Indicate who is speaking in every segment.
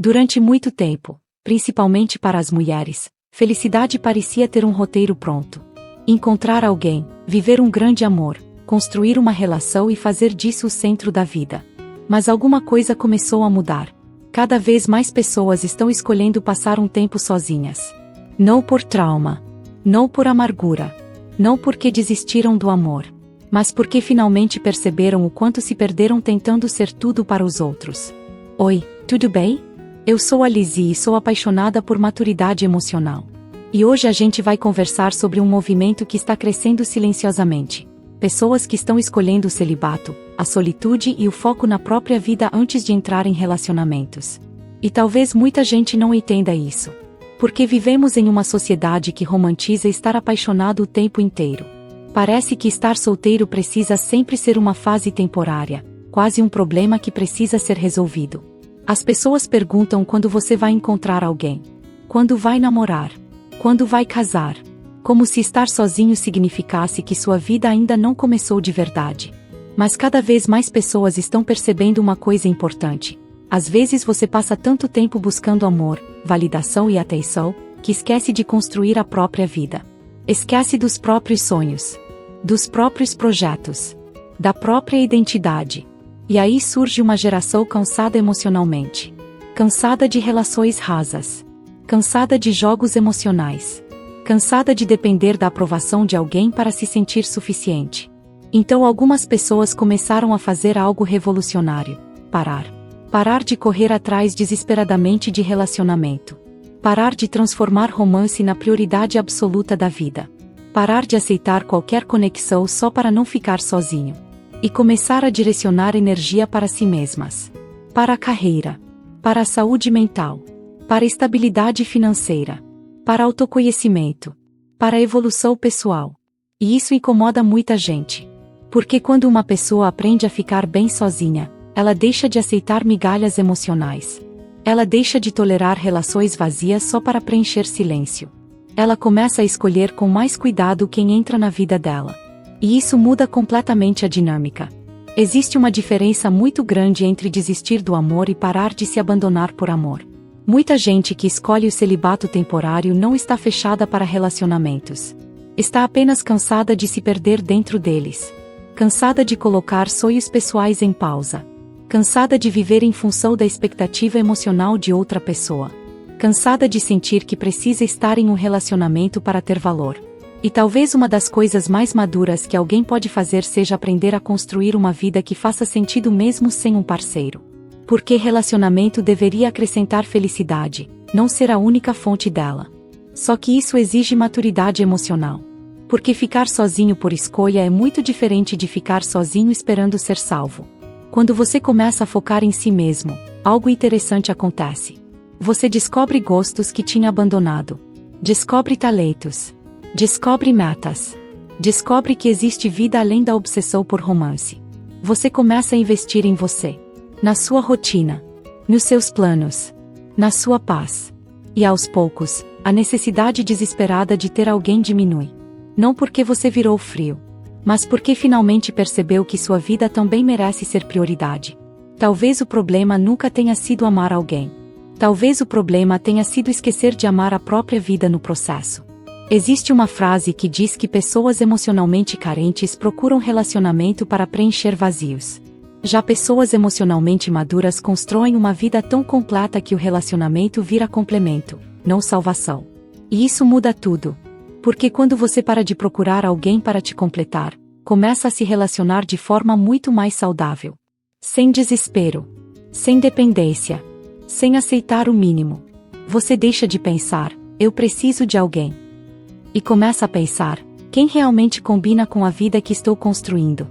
Speaker 1: Durante muito tempo, principalmente para as mulheres, felicidade parecia ter um roteiro pronto. Encontrar alguém, viver um grande amor, construir uma relação e fazer disso o centro da vida. Mas alguma coisa começou a mudar. Cada vez mais pessoas estão escolhendo passar um tempo sozinhas. Não por trauma, não por amargura, não porque desistiram do amor, mas porque finalmente perceberam o quanto se perderam tentando ser tudo para os outros. Oi, tudo bem? Eu sou a Lizzie e sou apaixonada por maturidade emocional. E hoje a gente vai conversar sobre um movimento que está crescendo silenciosamente. Pessoas que estão escolhendo o celibato, a solitude e o foco na própria vida antes de entrar em relacionamentos. E talvez muita gente não entenda isso. Porque vivemos em uma sociedade que romantiza estar apaixonado o tempo inteiro. Parece que estar solteiro precisa sempre ser uma fase temporária, quase um problema que precisa ser resolvido. As pessoas perguntam quando você vai encontrar alguém. Quando vai namorar? Quando vai casar? Como se estar sozinho significasse que sua vida ainda não começou de verdade. Mas cada vez mais pessoas estão percebendo uma coisa importante. Às vezes você passa tanto tempo buscando amor, validação e atenção, que esquece de construir a própria vida. Esquece dos próprios sonhos, dos próprios projetos, da própria identidade. E aí surge uma geração cansada emocionalmente. Cansada de relações rasas. Cansada de jogos emocionais. Cansada de depender da aprovação de alguém para se sentir suficiente. Então algumas pessoas começaram a fazer algo revolucionário. Parar. Parar de correr atrás desesperadamente de relacionamento. Parar de transformar romance na prioridade absoluta da vida. Parar de aceitar qualquer conexão só para não ficar sozinho. E começar a direcionar energia para si mesmas. Para a carreira. Para a saúde mental. Para a estabilidade financeira. Para autoconhecimento. Para a evolução pessoal. E isso incomoda muita gente. Porque quando uma pessoa aprende a ficar bem sozinha, ela deixa de aceitar migalhas emocionais. Ela deixa de tolerar relações vazias só para preencher silêncio. Ela começa a escolher com mais cuidado quem entra na vida dela. E isso muda completamente a dinâmica. Existe uma diferença muito grande entre desistir do amor e parar de se abandonar por amor. Muita gente que escolhe o celibato temporário não está fechada para relacionamentos. Está apenas cansada de se perder dentro deles. Cansada de colocar sonhos pessoais em pausa. Cansada de viver em função da expectativa emocional de outra pessoa. Cansada de sentir que precisa estar em um relacionamento para ter valor. E talvez uma das coisas mais maduras que alguém pode fazer seja aprender a construir uma vida que faça sentido mesmo sem um parceiro. Porque relacionamento deveria acrescentar felicidade, não ser a única fonte dela. Só que isso exige maturidade emocional. Porque ficar sozinho por escolha é muito diferente de ficar sozinho esperando ser salvo. Quando você começa a focar em si mesmo, algo interessante acontece. Você descobre gostos que tinha abandonado. Descobre talentos. Descobre metas. Descobre que existe vida além da obsessão por romance. Você começa a investir em você. Na sua rotina. Nos seus planos. Na sua paz. E aos poucos, a necessidade desesperada de ter alguém diminui. Não porque você virou frio. Mas porque finalmente percebeu que sua vida também merece ser prioridade. Talvez o problema nunca tenha sido amar alguém. Talvez o problema tenha sido esquecer de amar a própria vida no processo. Existe uma frase que diz que pessoas emocionalmente carentes procuram relacionamento para preencher vazios. Já pessoas emocionalmente maduras constroem uma vida tão completa que o relacionamento vira complemento, não salvação. E isso muda tudo. Porque quando você para de procurar alguém para te completar, começa a se relacionar de forma muito mais saudável. Sem desespero. Sem dependência. Sem aceitar o mínimo. Você deixa de pensar, eu preciso de alguém. E começa a pensar, quem realmente combina com a vida que estou construindo?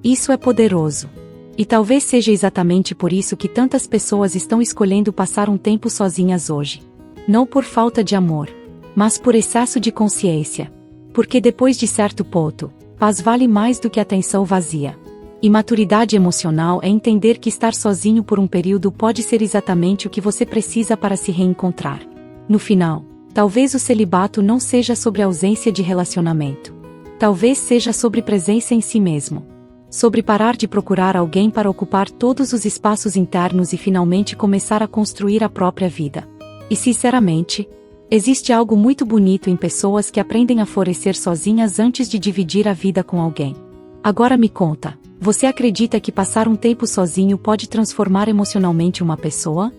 Speaker 1: Isso é poderoso. E talvez seja exatamente por isso que tantas pessoas estão escolhendo passar um tempo sozinhas hoje. Não por falta de amor, mas por excesso de consciência. Porque depois de certo ponto, paz vale mais do que atenção vazia. E maturidade emocional é entender que estar sozinho por um período pode ser exatamente o que você precisa para se reencontrar. No final, talvez o celibato não seja sobre ausência de relacionamento. Talvez seja sobre presença em si mesmo. sobre parar de procurar alguém para ocupar todos os espaços internos e finalmente começar a construir a própria vida. E sinceramente, existe algo muito bonito em pessoas que aprendem a florescer sozinhas antes de dividir a vida com alguém. Agora me conta, você acredita que passar um tempo sozinho pode transformar emocionalmente uma pessoa?